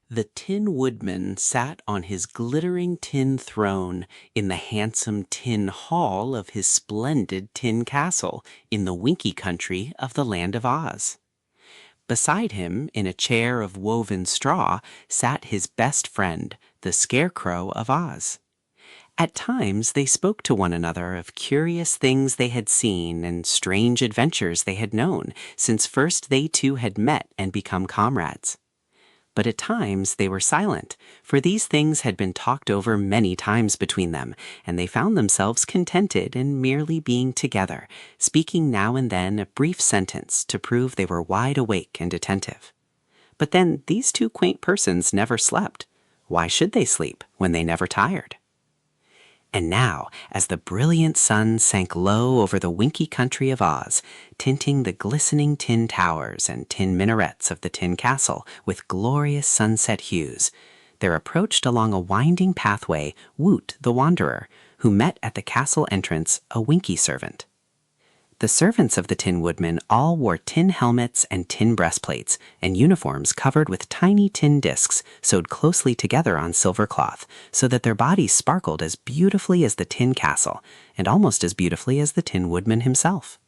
The Tin Woodman sat on his glittering tin throne in the handsome tin hall of his splendid tin castle in the Winkie country of the land of Oz. Beside him, in a chair of woven straw, sat his best friend, the Scarecrow of Oz. At times they spoke to one another of curious things they had seen and strange adventures they had known since first they two had met and become comrades. But at times they were silent, for these things had been talked over many times between them, and they found themselves contented in merely being together, speaking now and then a brief sentence to prove they were wide awake and attentive. But then these two quaint persons never slept. Why should they sleep when they never tired? And now, as the brilliant sun sank low over the Winkie country of Oz, tinting the glistening tin towers and tin minarets of the tin castle with glorious sunset hues, there approached along a winding pathway Woot the Wanderer, who met at the castle entrance a Winkie servant. The servants of the Tin Woodman all wore tin helmets and tin breastplates, and uniforms covered with tiny tin discs sewed closely together on silver cloth, so that their bodies sparkled as beautifully as the tin castle, and almost as beautifully as the Tin Woodman himself.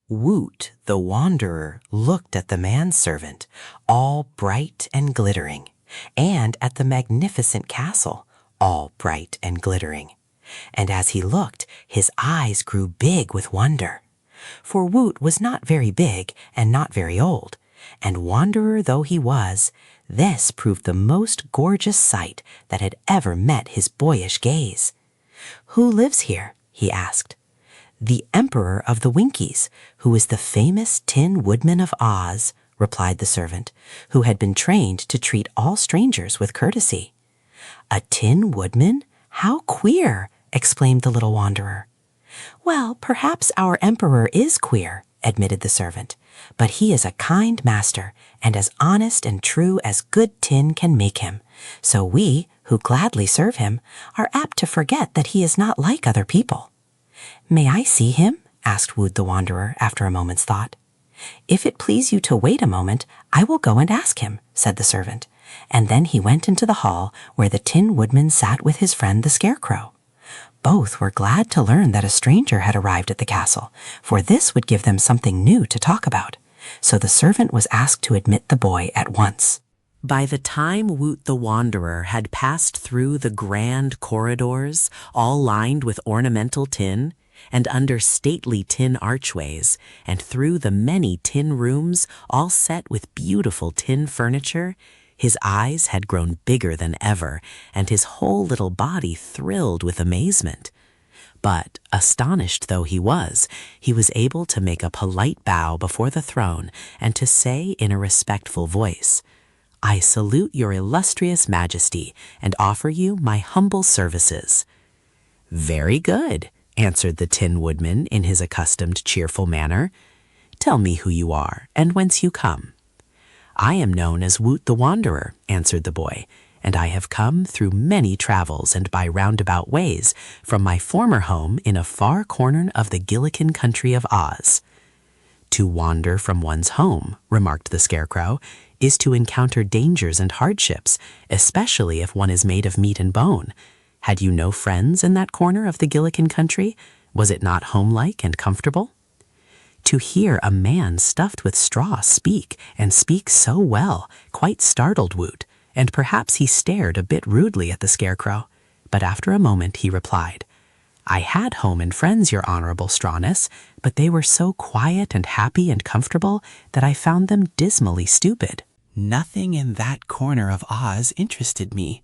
Woot the Wanderer looked at the manservant, all bright and glittering, and at the magnificent castle, all bright and glittering. And as he looked, his eyes grew big with wonder. For Woot was not very big and not very old, and wanderer though he was, this proved the most gorgeous sight that had ever met his boyish gaze. "Who lives here?" he asked. "The Emperor of the Winkies, who is the famous Tin Woodman of Oz," replied the servant, who had been trained to treat all strangers with courtesy. "A Tin Woodman? How queer!" exclaimed the little wanderer. "Well, perhaps our emperor is queer," admitted the servant, "but he is a kind master and as honest and true as good tin can make him. So we, who gladly serve him, are apt to forget that he is not like other people." "May I see him?" asked Woot the Wanderer after a moment's thought. "If it please you to wait a moment, I will go and ask him," said the servant, and then he went into the hall where the Tin Woodman sat with his friend the Scarecrow. Both were glad to learn that a stranger had arrived at the castle, for this would give them something new to talk about. So the servant was asked to admit the boy at once. By the time Woot the Wanderer had passed through the grand corridors, all lined with ornamental tin, and under stately tin archways, and through the many tin rooms, all set with beautiful tin furniture, his eyes had grown bigger than ever, and his whole little body thrilled with amazement. But, astonished though he was able to make a polite bow before the throne and to say in a respectful voice, "I salute your illustrious majesty and offer you my humble services." "Very good," answered the Tin Woodman in his accustomed cheerful manner. "Tell me who you are and whence you come." "I am known as Woot the Wanderer," answered the boy, "and I have come through many travels and by roundabout ways from my former home in a far corner of the Gillikin country of Oz." "To wander from one's home," remarked the Scarecrow, "is to encounter dangers and hardships, especially if one is made of meat and bone. Had you no friends in that corner of the Gillikin country? Was it not homelike and comfortable?" To hear a man stuffed with straw speak, and speak so well, quite startled Woot, and perhaps he stared a bit rudely at the Scarecrow. But after a moment he replied, "I had home and friends, your honorable strawness, but they were so quiet and happy and comfortable that I found them dismally stupid. Nothing in that corner of Oz interested me,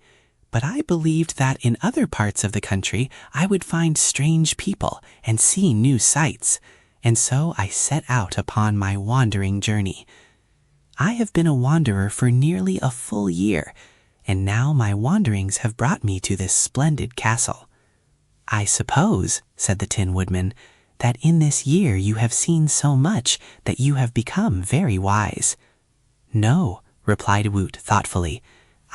but I believed that in other parts of the country I would find strange people and see new sights. And so I set out upon my wandering journey. I have been a wanderer for nearly a full year, and now my wanderings have brought me to this splendid castle. I suppose," said the Tin Woodman, "that in this year you have seen so much that you have become very wise." "No," replied Woot thoughtfully,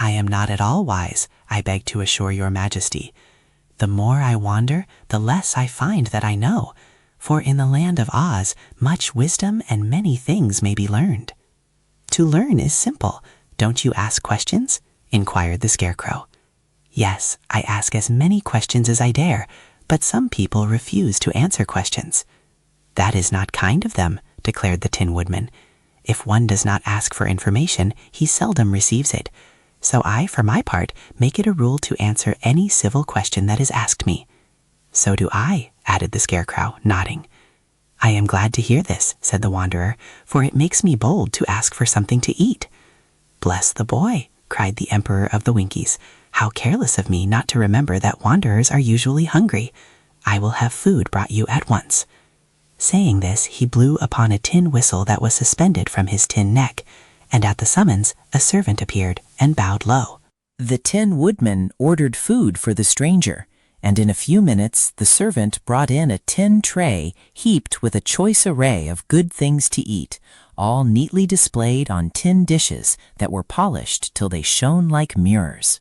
"I am not at all wise, I beg to assure your majesty. The more I wander, the less I find that I know. For in the land of Oz, much wisdom and many things may be learned." "To learn is simple. Don't you ask questions? inquired the Scarecrow. Yes, I ask as many questions as I dare, but some people refuse to answer questions. That is not kind of them, declared the Tin Woodman. If one does not ask for information, he seldom receives it. So I, for my part, make it a rule to answer any civil question that is asked me. So do I, added the Scarecrow, nodding. I am glad to hear this, said the Wanderer, for it makes me bold to ask for something to eat. Bless the boy, cried the Emperor of the Winkies. How careless of me not to remember that wanderers are usually hungry. I will have food brought you at once. Saying this, he blew upon a tin whistle that was suspended from his tin neck, and at the summons, a servant appeared and bowed low. The Tin Woodman ordered food for the stranger, and in a few minutes the servant brought in a tin tray heaped with a choice array of good things to eat, all neatly displayed on tin dishes that were polished till they shone like mirrors.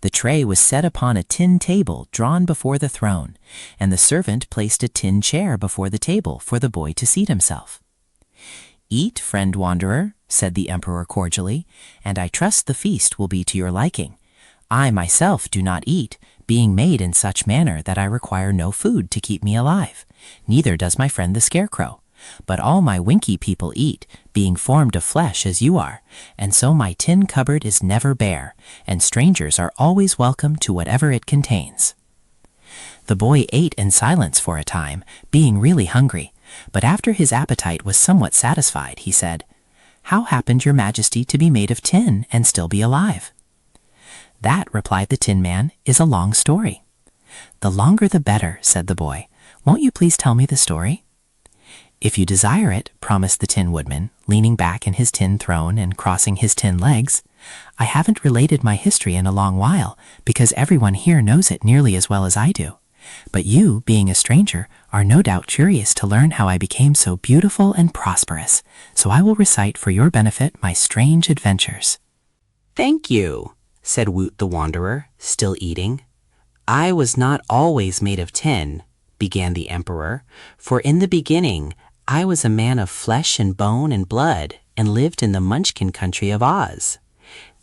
The tray was set upon a tin table drawn before the throne, and the servant placed a tin chair before the table for the boy to seat himself. Eat, friend wanderer, said the Emperor cordially, and I trust the feast will be to your liking. I myself do not eat, being made in such manner that I require no food to keep me alive. Neither does my friend the Scarecrow. But all my Winky people eat, being formed of flesh as you are, and so my tin cupboard is never bare, and strangers are always welcome to whatever it contains. The boy ate in silence for a time, being really hungry, but after his appetite was somewhat satisfied, he said, How happened your Majesty to be made of tin and still be alive? That, replied the Tin Man, is a long story. The longer the better, said the boy. Won't you please tell me the story? If you desire it, promised the Tin Woodman, leaning back in his tin throne and crossing his tin legs. I haven't related my history in a long while, because everyone here knows it nearly as well as I do. But you, being a stranger, are no doubt curious to learn how I became so beautiful and prosperous, so I will recite for your benefit my strange adventures. Thank you, said Woot the Wanderer, still eating. I was not always made of tin, began the Emperor, for in the beginning I was a man of flesh and bone and blood, and lived in the Munchkin country of Oz.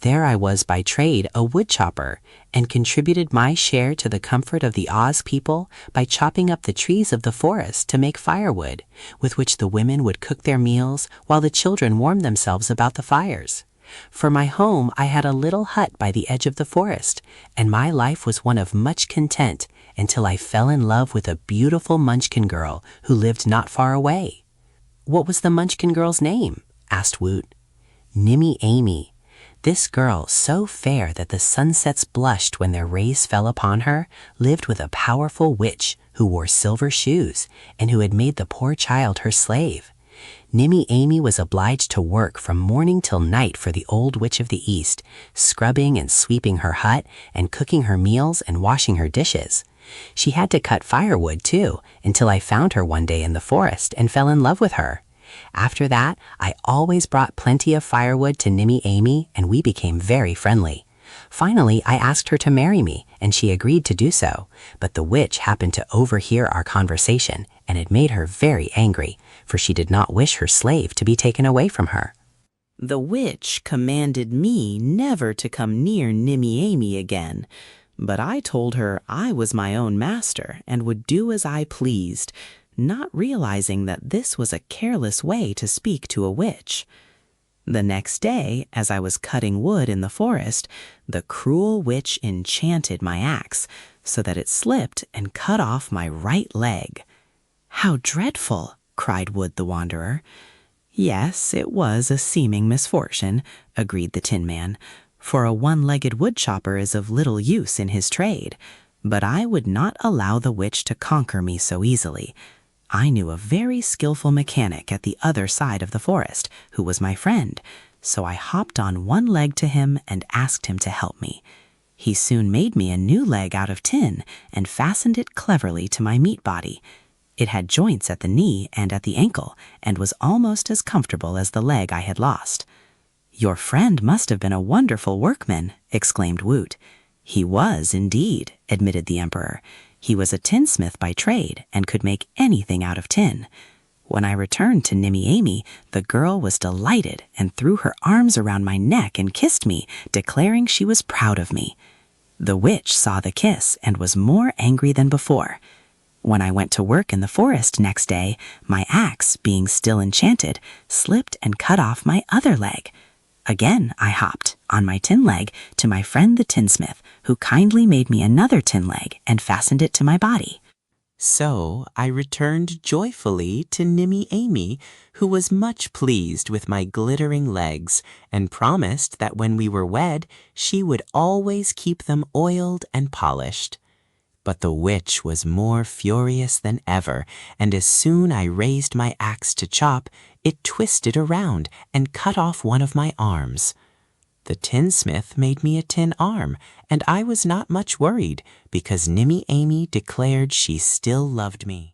There I was by trade a woodchopper, and contributed my share to the comfort of the Oz people by chopping up the trees of the forest to make firewood, with which the women would cook their meals while the children warmed themselves about the fires. For my home I had a little hut by the edge of the forest, and my life was one of much content until I fell in love with a beautiful Munchkin girl who lived not far away. What was the Munchkin girl's name? Asked Woot. Nimmy Amy. This girl, so fair that the sunsets blushed when their rays fell upon her, lived with a powerful witch who wore silver shoes and who had made the poor child her slave. Nimmy Amy was obliged to work from morning till night for the old witch of the East, scrubbing and sweeping her hut and cooking her meals and washing her dishes. She had to cut firewood, too, until I found her one day in the forest and fell in love with her. After that, I always brought plenty of firewood to Nimmy Amy, and we became very friendly. Finally, I asked her to marry me, and she agreed to do so, but the witch happened to overhear our conversation, and it made her very angry, for she did not wish her slave to be taken away from her. The witch commanded me never to come near Nimmy Amy again, but I told her I was my own master and would do as I pleased, not realizing that this was a careless way to speak to a witch. The next day, as I was cutting wood in the forest, the cruel witch enchanted my axe, so that it slipped and cut off my right leg. How dreadful! Cried Woot the Wanderer. Yes, it was a seeming misfortune, agreed the Tin Man, for a one-legged woodchopper is of little use in his trade, but I would not allow the witch to conquer me so easily. I knew a very skillful mechanic at the other side of the forest, who was my friend, so I hopped on one leg to him and asked him to help me. He soon made me a new leg out of tin and fastened it cleverly to my meat body. It had joints at the knee and at the ankle, and was almost as comfortable as the leg I had lost. Your friend must have been a wonderful workman, exclaimed Woot. He was, indeed, admitted the Emperor. He was a tinsmith by trade and could make anything out of tin. When I returned to Nimmy Amy, the girl was delighted and threw her arms around my neck and kissed me, declaring she was proud of me. The witch saw the kiss and was more angry than before. When I went to work in the forest next day, my axe, being still enchanted, slipped and cut off my other leg. Again I hopped, on my tin leg, to my friend the tinsmith, who kindly made me another tin leg and fastened it to my body. So I returned joyfully to Nimmy Amy, who was much pleased with my glittering legs, and promised that when we were wed, she would always keep them oiled and polished. But the witch was more furious than ever, and as soon I raised my axe to chop, it twisted around and cut off one of my arms. The tinsmith made me a tin arm, and I was not much worried because Nimmy Amy declared she still loved me.